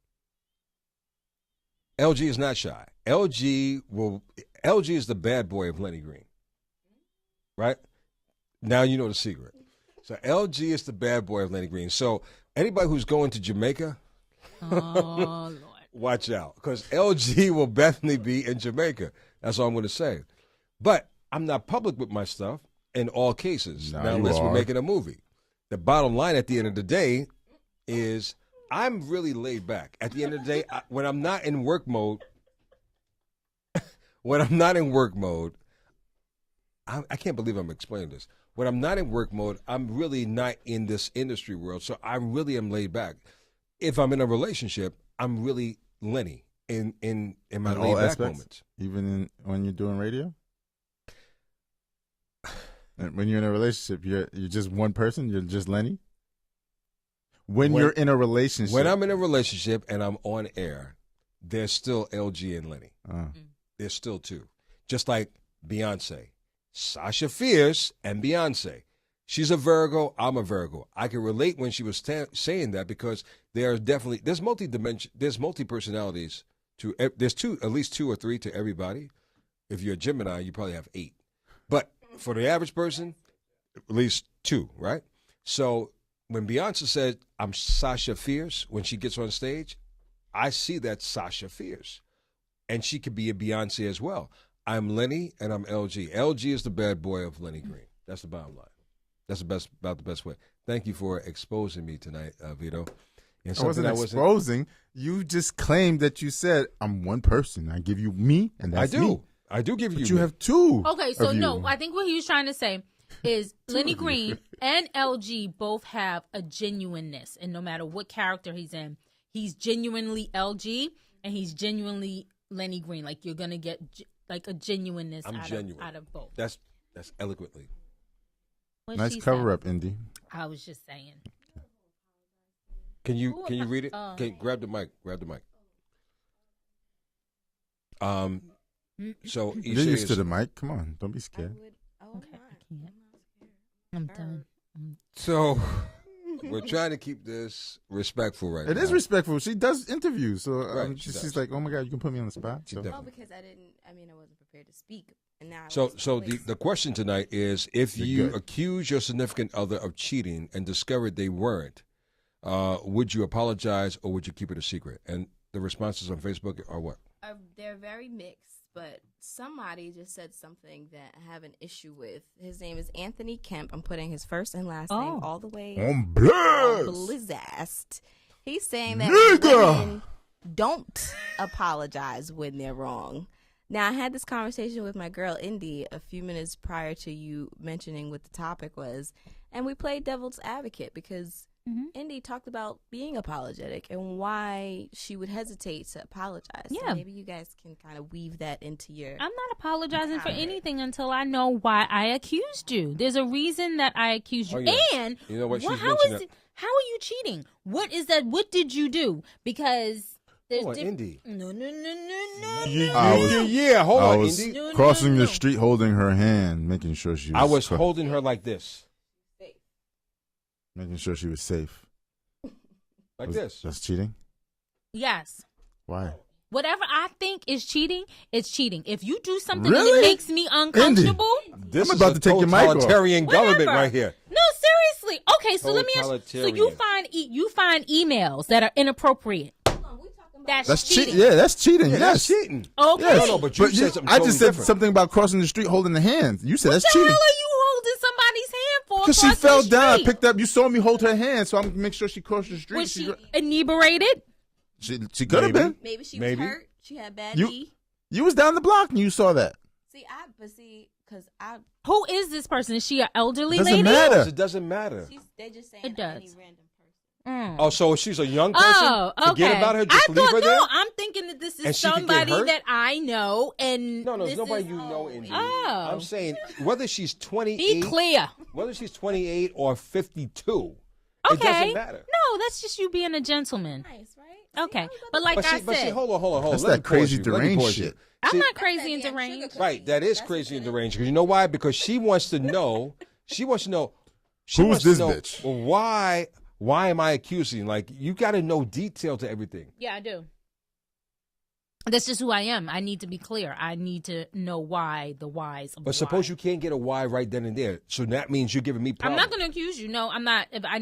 LG is not shy. LG is the bad boy of Lenny Green. Right? Now you know the secret. So LG is the bad boy of Lenny Green. So anybody who's going to Jamaica, oh Lord, watch out, because LG will definitely be in Jamaica. That's all I'm going to say. But I'm not public with my stuff in all cases. No, now, unless we're making a movie. The bottom line at the end of the day is I'm really laid back. At the end of the day, when I'm not in work mode, I can't believe I'm explaining this. When I'm not in work mode, I'm really not in this industry world, so I really am laid back. If I'm in a relationship, I'm really Lenny in my laid back moments. Even when you're doing radio? And when you're in a relationship, you're just one person? You're just Lenny? When you're in a relationship. When I'm in a relationship and I'm on air, there's still LG and Lenny. There's still two. Just like Beyonce. Sasha Fierce and Beyonce. She's a Virgo, I'm a Virgo. I can relate when she was saying that because there's multi-personalities there's at least two or three to everybody. If you're a Gemini, you probably have 8. But for the average person, at least 2, right? So when Beyonce said, I'm Sasha Fierce, when she gets on stage, I see that Sasha Fierce. And she could be a Beyonce as well. I'm Lenny and I'm LG. LG is the bad boy of Lenny Green. That's the bottom line. That's about the best way. Thank you for exposing me tonight, Vito. I wasn't exposing. You just claimed that you said, I'm one person. I give you me, and that's I do. me. I do give you. But you have two. Okay, so no, I think what he was trying to say is Lenny Green and LG both have a genuineness, and no matter what character he's in, he's genuinely LG and he's genuinely Lenny Green. Like you're gonna get like a genuineness out of both. That's eloquently. Nice cover up, Indy. I was just saying. Can you read it? Okay, grab the mic. So you're used to the mic. Come on, don't be scared. Okay, I can't. I'm done. So we're trying to keep this respectful right now. It is respectful. She does interviews, so Right, she's like, "Oh my God, you can put me on the spot." So. Well, because I wasn't prepared to speak, and now. So the question tonight is: if you accuse your significant other of cheating and discovered they weren't, would you apologize or would you keep it a secret? And the responses on Facebook are what? They're very mixed, but somebody just said something that I have an issue with. His name is Anthony Kemp. I'm putting his first and last name all the way on Blizzast. He's saying that women don't apologize when they're wrong. Now, I had this conversation with my girl Indy a few minutes prior to you mentioning what the topic was, and we played devil's advocate because Indy talked about being apologetic and why she would hesitate to apologize. Yeah. So maybe you guys can kind of weave that into your... I'm not apologizing for anything until I know why I accused you. There's a reason that I accused you. Oh, yeah. And you know what? How are you cheating? What is that? What did you do? Because... Indy. No. Yeah, hold on, Indy. Crossing the street, holding her hand, making sure she was... I was holding her like this. Making sure she was safe. Like this. That's cheating? Yes. Why? Whatever I think is cheating, it's cheating. If you do something that makes me uncomfortable... This I'm about to take your mic off. Totalitarian government right here. No, seriously. Okay, so let me ask you. So you find emails that are inappropriate. That's cheating. Yeah, that's cheating. Yeah, yes. that's cheating. Okay. Yes. No, but you said something I just said different. something about crossing the street holding the hand. You said that's cheating. What the hell are you holding somebody's hand for? Because she fell down. I picked up. You saw me hold her hand, so I'm going to make sure she crossed the street. Was she inebriated? She could have been. Maybe she was hurt. She had bad knee. You was down the block and you saw that. Who is this person? Is she an elderly Doesn't lady? matter. It doesn't matter. They just saying It does. any random person. Oh, so she's a young person? Oh, okay. Forget about her, just leave her there? No, I'm thinking that this is somebody that I know. And no, it's nobody you know, Indy. Oh. I'm saying whether she's 28. Be clear. Whether she's 28 or 52. Okay. It doesn't matter. No, that's just you being a gentleman. Nice, right? Okay. But like I said. Hold on. That's Let that me crazy pause you. Let me deranged pause shit. you. I'm not crazy and deranged. Right, that is crazy and deranged. Because you know why? Because she wants to know. Who's this bitch? Why am I accusing? Like, you got to know detail to everything. Yeah, I do. That's just who I am. I need to be clear. I need to know why, the whys of But suppose you can't get a why right then and there. So that means you're giving me problems. I'm not going to accuse you. No, I'm not. We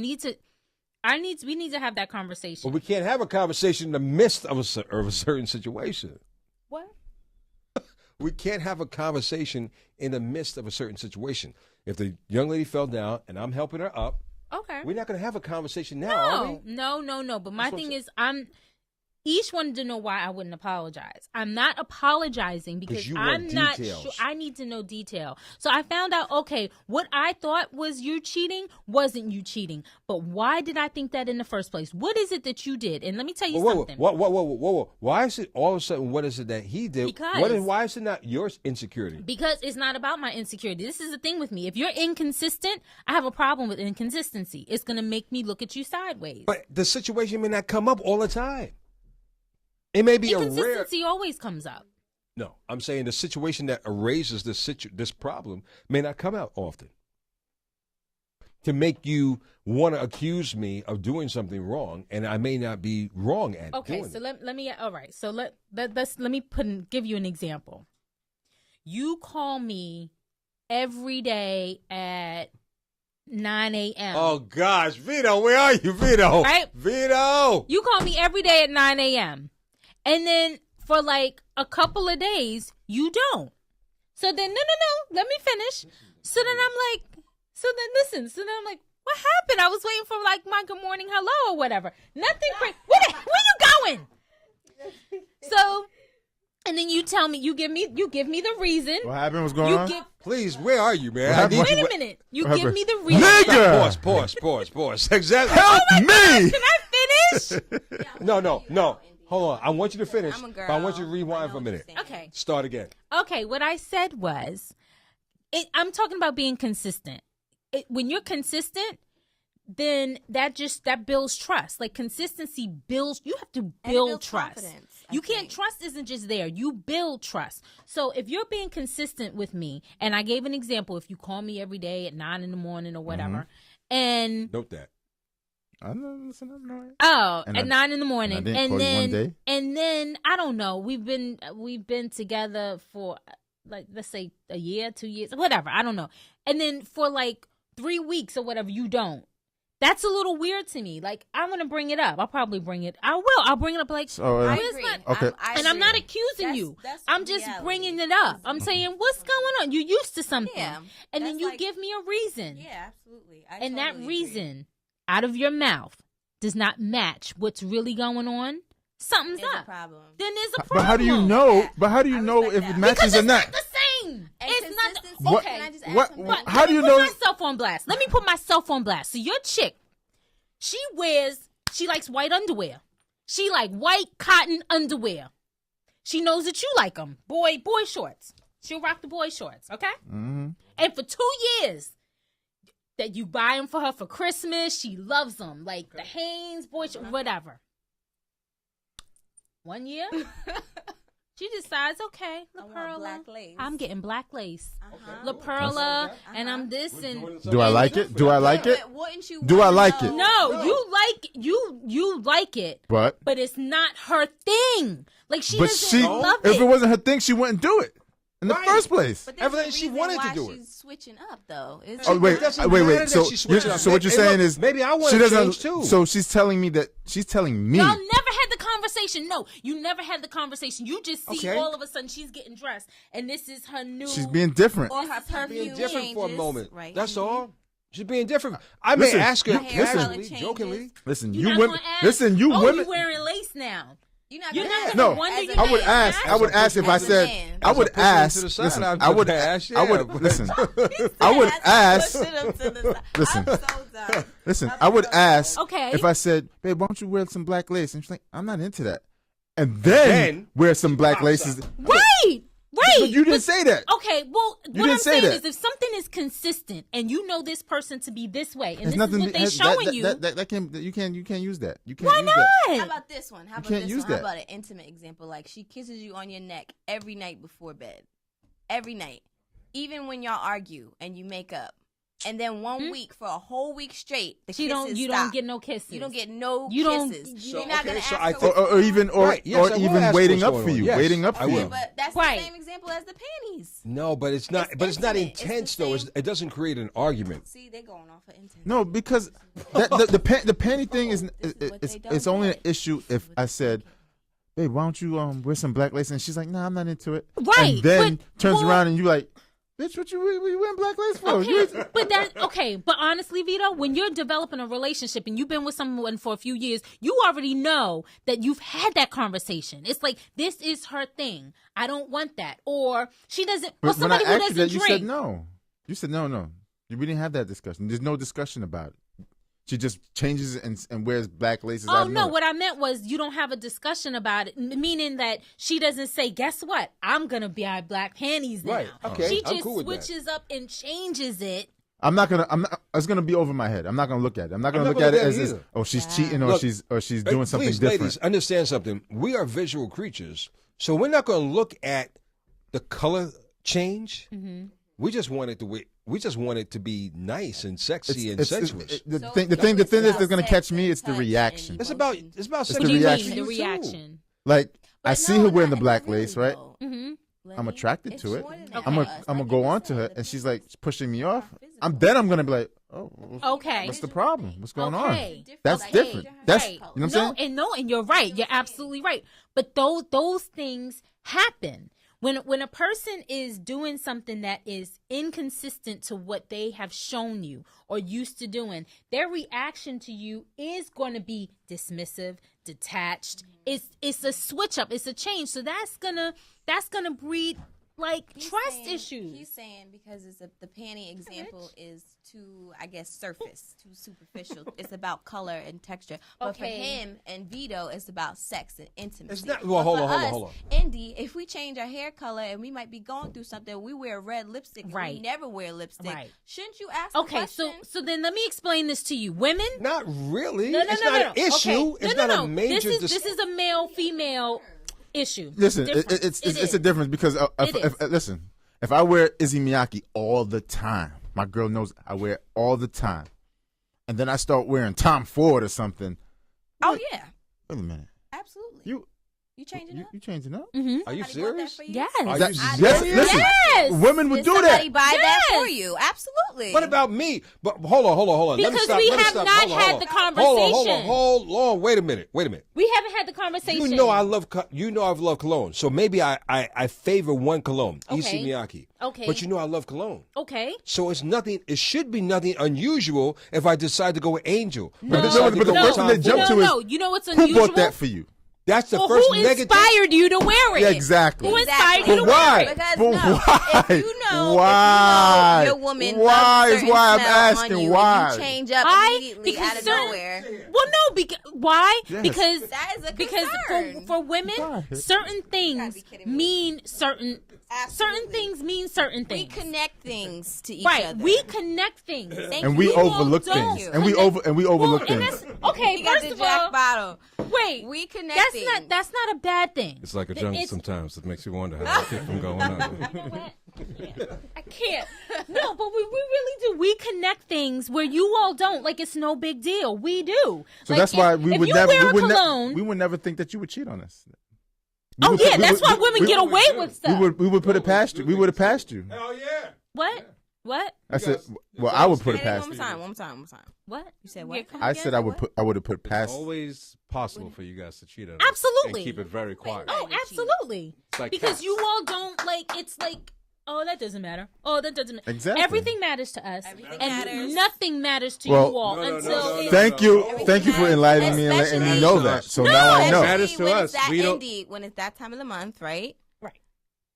need to have that conversation. But we can't have a conversation in the midst of a certain situation. What? We can't have a conversation in the midst of a certain situation. If the young lady fell down and I'm helping her up, okay, we're not going to have a conversation now, are we? No. But my thing is, each wanted to know why I wouldn't apologize. I'm not apologizing because I'm not sure. I need to know detail. So I found out, okay, what I thought was you cheating wasn't you cheating. But why did I think that in the first place? What is it that you did? And let me tell you something. Whoa. Why is it all of a sudden, what is it that he did? Because why is it not your insecurity? Because it's not about my insecurity. This is the thing with me. If you're inconsistent, I have a problem with inconsistency. It's going to make me look at you sideways. But the situation may not come up all the time. It may be inconsistency always comes up. No, I'm saying the situation that erases this problem may not come out often. To make you want to accuse me of doing something wrong, and I may not be wrong at doing it. Okay, so let me. All right, so let me give you an example. You call me every day at 9 a.m. Oh gosh, Vito, where are you, Vito? Right, Vito. You call me every day at 9 a.m. And then for like a couple of days, you don't. So then, no, let me finish. So then I'm like, what happened? I was waiting for like my good morning hello or whatever. Nothing. Where you going? So And then you tell me, you give me the reason. What happened? What's going on? Please, where are you, man? I need Wait you. a minute. You What give happened? me the reason. Nigga! Pause. Exactly. Help me! Can I finish? No. Hold on. I want you to finish. I'm a girl. But I want you to rewind for a minute. Okay. Start again. Okay, what I said was, I'm talking about being consistent. When you're consistent, then that builds trust. Like consistency builds. You have to build trust. Confidence, You can't. Trust isn't just there. You build trust. So if you're being consistent with me, and I gave an example, if you call me every day at 9 a.m. or whatever, and note that. I know. Listen, I know. At 9 a.m, and then one day. And then I don't know. We've been together for like, let's say a year, 2 years, whatever. I don't know. And then for like 3 weeks or whatever, you don't. That's a little weird to me. Like, I'm going to bring it up. I'll probably bring it. I will. I'll bring it up like, I agree. Okay. and I'm not accusing you. I'm just bringing it up. I'm saying, what's going on? You're used to something. Yeah. And then you give me a reason. Yeah, absolutely. And that reason out of your mouth does not match what's really going on. Something's There's up. a problem. Then there's a problem. But how do you know? But how do you know if it matches or not? It's not the same. And It's not. consistency, What- Can I just add what- something? what- how do you know- Let me put myself on blast. So your chick, she likes white underwear. She like white cotton underwear. She knows that you like them. Boy shorts. She'll rock the boy shorts, okay? Mm-hmm. And for 2 years, that you buy them for her for Christmas, she loves them. Like the Hanes boy shorts, whatever. 1 year, she decides, okay, La I want Perla, black lace. I'm getting black lace. Uh-huh. La Perla, and I'm this and Do I like it? Do I like it? But wouldn't you Do I wanna like know- it? no, you like it, But it's not her thing. Like she but doesn't she, love if it. it wasn't her thing, she wouldn't do it in the Right. first place. But there's a Evidently, she reason wanted to why do it. She's switching up though. It's Oh wait, It doesn't wait. matter that So, she switched up. so what you're Hey, saying look, is maybe I wanna she doesn't. change, too. So she's telling me that she's telling me. Y'all never had the conversation. No, you never had the conversation. You just see Okay. all of a sudden she's getting dressed, and this is her new. She's being different. or her perfume Being different for a changes, moment. right? That's all. She's being different. I may Listen, ask her you- casually, listen. jokingly. Listen, You're you not women. gonna ask, Listen, you oh, women. you wearing lace now. You're not You're gonna not ask. No, gonna wonder. As a you I would man. ask. I would ask if I As a said. man. I would As a person ask. to the side, Listen, I'm I would gonna ask, I would yeah. listen. I would ask. I'm Listen. so done. Listen, I would ask Okay. if I said, "Babe, why don't you wear some black lace?" And she's like, "I'm not into that." And then wear some black pops laces. up. Right. But you didn't say that. Okay, well, what didn't I'm say saying that. is if something is consistent and you know this person to be this way, and There's this nothing. is what they're has- showing that, you, that can you can't use that. You can't why use that. not? How about this one? How about can't this use one? that. How about an intimate example? Like she kisses you on your neck every night before bed. Every night. Even when y'all argue and you make up. And then 1 week for a whole week straight, the You kisses don't stop. get no kisses. You don't get no You don't- kisses. So, You're not okay, gonna so ask I her think- what's Or even Right, yes, I will even ask waiting what's up going for on. you. Yes, Waiting up I for will. you. Yeah, but that's Right. the same example as the panties. No, but it's not. It's But it's not intimate. It's the intense though. same- It doesn't create an argument. See, they're going off of intent. No, because the panty thing is it's only an issue if I said, "Babe, why don't you wear some black lace?" And she's like, "Nah, I'm not into it." Right, And then but- turns well- around and you like, "Bitch, what you wearing black lace for?" Okay, but that okay. But honestly, Vito, when you're developing a relationship and you've been with someone for a few years, you already know that you've had that conversation. It's like this is her thing. I don't want that, or she doesn't. Or But when I somebody who asked you doesn't that, you drink. said no. You said no. We didn't have that discussion. There's no discussion about it. She just changes and wears black laces. Oh no! What I meant was you don't have a discussion about it, meaning that she doesn't say, "Guess what? I'm gonna buy black panties now." Right, okay, She I'm just cool with that. switches up and changes it. I'm not. It's gonna be over my head. I'm not gonna look at it. I'm not gonna I'm look not at it gonna as look this. at it Oh, she's cheating, Look, or she's doing something Please, different. ladies, understand something. We are visual creatures, so we're not going to look at the color change. Mm-hmm. We just want it to be nice and sexy and sensuous. The So thing it's that's about gonna sex catch me, and it's the touch reaction. and It's about emotion. It's What the do you reaction. mean? The too. reaction. Like I But see no, her wearing the not black really, lace, right? though. Mm-hmm. I'm Lenny, attracted it's to it. more than Okay. that. I'm Like gonna you go on to said, her, the and she's panties like pushing me are off. physical. Then I'm gonna be like, oh, Okay. what's the problem? What's going Okay. on? That's Okay. different. That's Right. you know what I'm saying. And you're right. You're absolutely right. But those things happen When a person is doing something that is inconsistent to what they have shown you or used to doing, their reaction to you is going to be dismissive, detached. It's a switch up. It's a change. So that's gonna breed trust issues. He's saying because the panty example is too, I guess, surface, too superficial. It's about color and texture. But for him and Vito, it's about sex and intimacy. It's not. Well, hold on. Indy, if we change our hair color and we might be going through something, we wear red lipstick. And we never wear lipstick. Right. Shouldn't you ask? Okay, so then let me explain this to you. Women, not really. It's not an issue. Okay. It's not a major. This is a male female issue. Listen, it's a difference because if I wear Izzy Miyake all the time, my girl knows I wear it all the time, and then I start wearing Tom Ford or something. Oh yeah. Wait a minute. Absolutely. You changing up? You changing up? Mm-hmm. Are you serious? Yes. Listen, women would do that. Somebody buy that for you. Absolutely. What about me? But hold on. Because we have not had the conversation. Hold on. Wait a minute. We haven't had the conversation. You know I've loved cologne. So maybe I favor one cologne, Issey Miyake. Okay. But I love cologne. Okay. So it should be nothing unusual if I decide to go with Angel. But the first thing they jump to is, you know what's unusual? Who bought that for you? That's the first negative. Who inspired you to wear it? Yeah, exactly. Who inspired you to wear it? Because why? If you know your woman loves certain why I'm smell asking on you, why? And you change up immediately out of nowhere. Well, no, why? Yes. Because that is a concern. for women, certain things mean certain. Certain things mean certain things. We connect things to each other. We connect things. And we overlook things. And we overlook things. Okay, first of all, bottle. Wait, we connect things. That's not a bad thing. It's like a jungle sometimes. It makes you wonder how to keep from going under. You know what? I can't. No, but we really do. We connect things where you all don't. Like, it's no big deal. We do. So that's why we would never think that you would cheat on us. That's why women get away with stuff. We would put it past you. We would have passed you. Hell yeah. What? I said, I would put it past you. One more time. What? You said what? I said I would have put past. It's always possible for you guys to cheat on us. Absolutely. And keep it very quiet. Oh, absolutely. Like because cats. you all don't it's like, oh, that doesn't matter. Oh, that doesn't matter. Exactly. Everything matters to us. Matters. Nothing matters to you all until Thank you for enlightening me and letting me know that. So now I know. It matters to us. When it's that time of the month, right?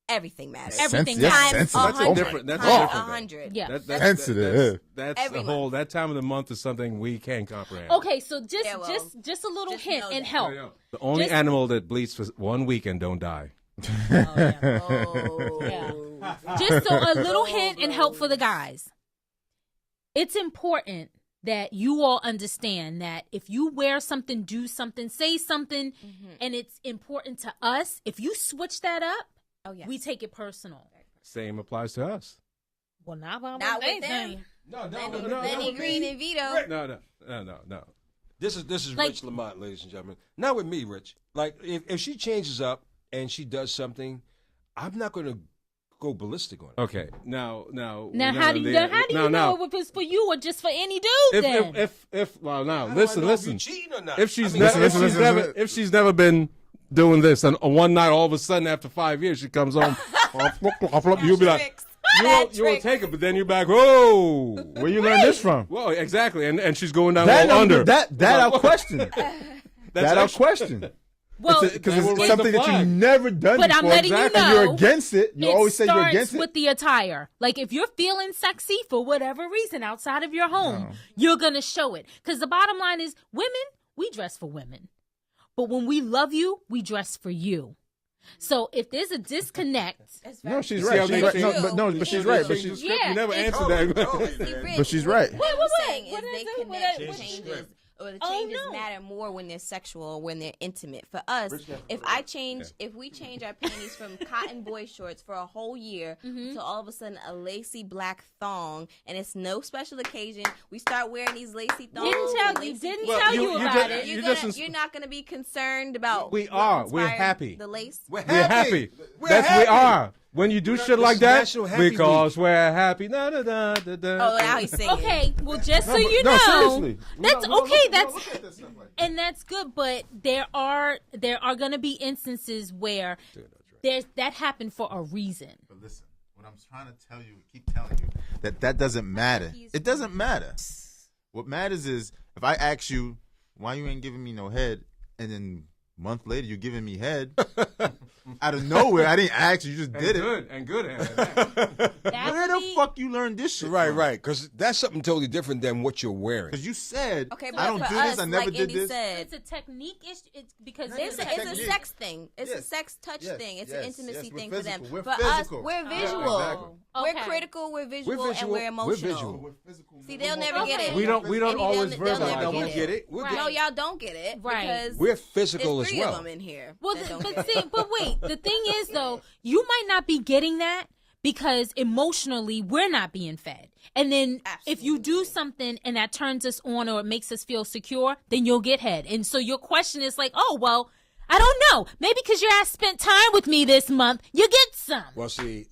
Everything matters. Everything times That's a different. That's times different. 100. Yeah. Sensitive. That's the whole. That time of the month is something we can't comprehend. Okay, so just a little hint and help. The only animal that bleeds for 1 week and don't die. Yeah. Just a little hint and help for the guys. It's important that you all understand that if you wear something, do something, say something, and it's important to us, if you switch that up, we take it personal. Same applies to us. Well, not with them. No. Lenny Green and Vito. No. This is Rich Lamont, ladies and gentlemen. Not with me, Rich. Like, if she changes up and she does something, I'm not going to go ballistic on it. Okay. Now how do you know if it's for you or just for any dude? Listen. Cheating or not? If she's never been doing this, and one night all of a sudden after 5 years she comes home, you'll be like, you won't take it, but then you're back. Whoa, where you learn this from? Well, exactly, and she's going down under. That our question. That's our question. Well, because it's something that you've never done but before. I'm letting you know, and you're against it. You always say you're against it. With the attire. Like, if you're feeling sexy for whatever reason outside of your home, you're going to show it. Because the bottom line is, women, we dress for women. But when we love you, we dress for you. So if there's a disconnect, no, she's right. But she's right. But she's you never answered that. But she's right. What they connect changes. Or the changes matter more when they're sexual or when they're intimate. For us, if we change our panties from cotton boy shorts for a whole year to all of a sudden a lacy black thong, and it's no special occasion, we start wearing these lacy thongs. Didn't tell you about it. You're not going to be concerned about. We are. We're happy. The lace. We're happy. We are. When you do shit like that, because we're happy. Oh, now he's singing. Okay, well, just so you know, seriously. That's okay. That's good. But there are going to be instances where that happened for a reason. But listen, what I'm trying to tell you, keep telling you, that doesn't matter. It doesn't matter. What matters is if I ask you why you ain't giving me no head, and then a month later you're giving me head out of nowhere. I didn't ask you, you just did it. And good head. Where the fuck you learned this shit? Right. Because that's something totally different than what you're wearing. Because you said, okay, but I don't for do us, this. I never like did Indy this. Said, It's a technique issue. It's because it's a sex thing. It's a sex touch thing. It's an intimacy thing for them. We're for physical. us, we're visual. Exactly. Okay. We're critical. We're visual, and we're emotional. We're visual. We're physical. See, they'll never get it. We don't always they'll never verbalize. We get it. Right. No, y'all don't get it. Right. Because We're physical there's as three well. of them in here. Well, that don't but get it. see, but wait. The thing is, though, you might not be getting that because emotionally we're not being fed. And then if you do something and that turns us on or it makes us feel secure, then you'll get head. And so your question is like, oh, well, I don't know. Maybe because your ass spent time with me this month, you get some. Well, see,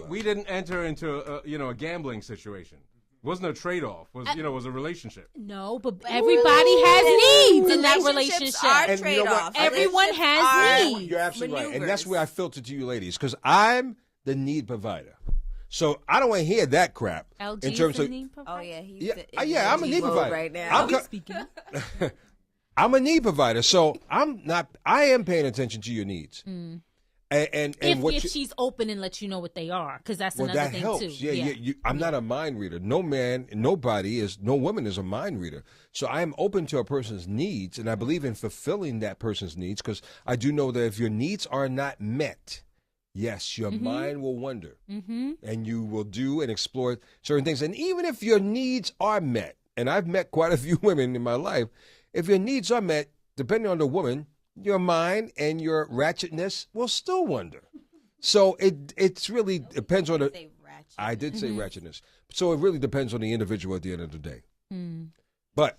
We didn't enter into a gambling situation. It wasn't a trade-off. Was a relationship. No, but everybody has needs in that Relationships relationship. are And you know what? trade-offs. Everyone Relationships has are needs. You're absolutely right. And maneuvers. that's where I filter to you ladies, because I'm the need provider. So I don't want to hear that crap. LG in terms of, Oh yeah, he's yeah, I'm a need provider. right now. I'm a need provider, so I am paying attention to your needs. And If she's open and lets you know what they are, because that's another that thing helps. too. Yeah. I'm not a mind reader. No woman is a mind reader. So I am open to a person's needs, and I believe in fulfilling that person's needs, because I do know that if your needs are not met, yes, your mind will wander, and you will do and explore certain things. And even if your needs are met, and I've met quite a few women in my life, if your needs are met, depending on the woman, your mind and your ratchetness will still wander. So it's really depends on the. I did say ratchetness. So it really depends on the individual at the end of the day. But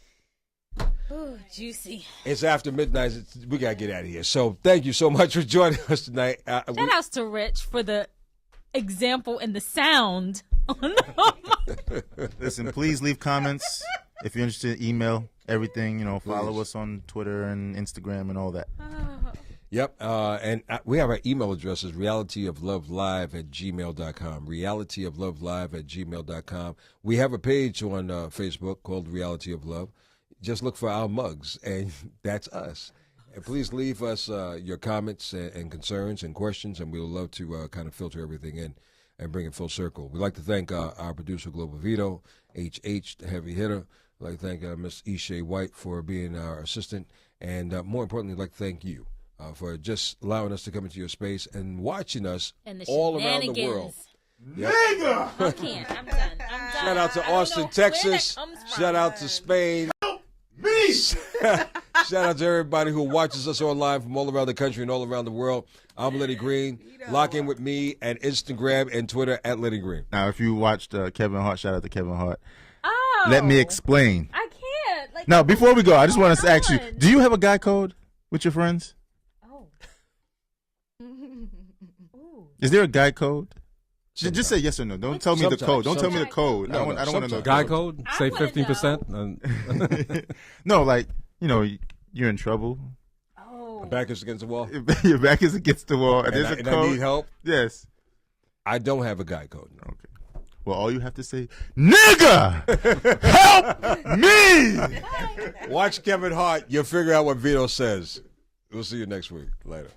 Ooh, juicy. it's after midnight. We gotta get out of here. So thank you so much for joining us tonight. Shout outs to Rich for the example and the sound. Listen, please leave comments. If you're interested, email everything. Follow us on Twitter and Instagram and all that. Yep. And we have our email addresses, realityoflovelive@gmail.com. realityoflovelive@gmail.com. We have a page on Facebook called Reality of Love. Just look for our mugs, and that's us. And please leave us your comments and concerns and questions, and we'll love to kind of filter everything in and bring it full circle. We'd like to thank our producer, Global Vito, HH, the heavy hitter. I'd like to thank Miss Ishay White for being our assistant. And more importantly, I'd like to thank you for just allowing us to come into your space and watching us all around the world. Nigga! I can't. I'm done. Shout out to Austin, Texas. Shout out to Spain. Me! Shout out to everybody who watches us online from all around the country and all around the world. I'm Lenny Green. Lock in with me at Instagram and Twitter at Lenny Green. Now, if you watched Kevin Hart, shout out to Kevin Hart. Oh. Let me explain. I can't. Now, before we go, I just want to ask you, do you have a guy code with your friends? Oh. Is there a guy code? Just say yes or no. Don't tell me the code. Don't tell me the code. I don't want to know. Guy code? Say wanna 15%. No, like, you're in trouble. Oh. My back is against the wall. Your back is against the wall. And there's a and code. I need help. Yes. I don't have a guy code. No. Okay. Well, all you have to say, nigga, help me. Watch Kevin Hart. You'll figure out what Vito says. We'll see you next week. Later.